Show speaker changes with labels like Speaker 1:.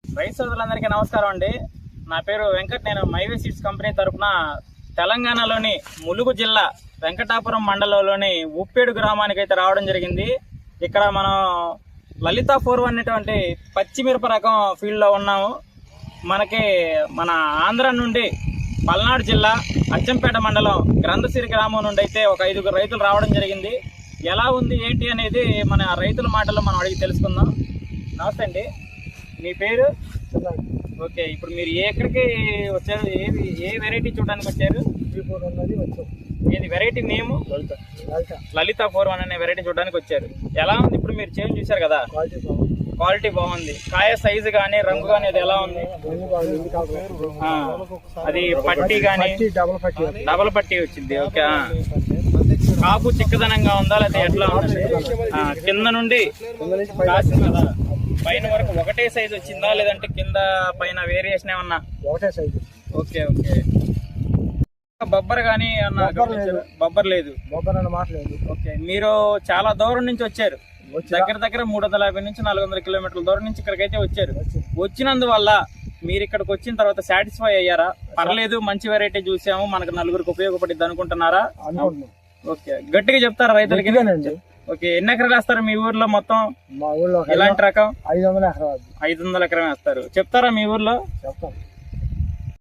Speaker 1: రైతు సోదరులందరికీ నమస్కారం అండి. నా పేరు వెంకట్. నేను మైవే సీడ్స్ కంపెనీ తరఫున తెలంగాణలోని ములుగు జిల్లా వెంకటాపురం మండలంలోని ఉప్పేడు గ్రామానికి అయితే రావడం జరిగింది. ఇక్కడ మనం లలిత 4 అనేటువంటి పచ్చిమిరప రకం ఫీల్డ్లో ఉన్నాము. మనకి మన ఆంధ్ర నుండి పల్నాడు జిల్లా అచ్చంపేట మండలం గ్రంథసిరి గ్రామం నుండి అయితే ఒక 5 రైతులు రావడం జరిగింది. ఎలా ఉంది ఏంటి అనేది మన రైతుల మాటల్లో మనం అడిగి తెలుసుకుందాం. నమస్తే అండి, మీ పేరు? ఓకే, ఇప్పుడు మీరు ఎక్కడికి వచ్చారు? ఏ వెరైటీ చూడడానికి వచ్చారు? ఏది వెరైటీ నేము? లలిత 4 అనే వెరైటీ చూడడానికి వచ్చారు. ఎలా ఉంది ఇప్పుడు మీరు చేంజ్ చూసారు కదా? క్వాలిటీ బాగుంది. కాయ సైజు కానీ రంగు కానీ అది ఎలా ఉంది? అది పట్టి కానీ డబల్ పట్టి వచ్చింది. ఓకే, కాపు చిక్కదనంగా ఉందా లేదా ఎట్లా ఉంది? కింద నుండి కాసింది కదా పైన వరకు ఒకటే సైజు వచ్చిందా లేదంటే కింద పైన వేరియేషన్ ఏమన్నా?
Speaker 2: ఒకటే సైజు.
Speaker 1: Okay okay. బొబ్బర్ కానీ బొబ్బర్ లేదు?
Speaker 2: బొబ్బర్ అన్న మాట లేదు.
Speaker 1: ఓకే, మీరు చాలా దూరం నుంచి వచ్చారు. దగ్గర దగ్గర 350 నుంచి 400 కిలోమీటర్ల దూరం నుంచి ఇక్కడికైతే వచ్చారు. వచ్చినందువల్ల మీరు ఇక్కడికి వచ్చిన తర్వాత సాటిస్ఫై అయ్యారా? పర్లేదు, మంచి వెరైటీ చూసాము, మనకు నలుగురికి ఉపయోగపడిద్ది అనుకుంటున్నారా? ఓకే, గట్టిగా చెప్తారా రైతులకి? ఓకే, ఎన్ని ఎకరాలు వేస్తారు మీ ఊర్లో మొత్తం?
Speaker 2: మా ఊర్లో
Speaker 1: ఎలాంటి రకం?
Speaker 2: 500 ఎకరాలు.
Speaker 1: 500 ఎకరం వేస్తారు. చెప్తారా మీ ఊర్లో?
Speaker 2: చెప్తాం.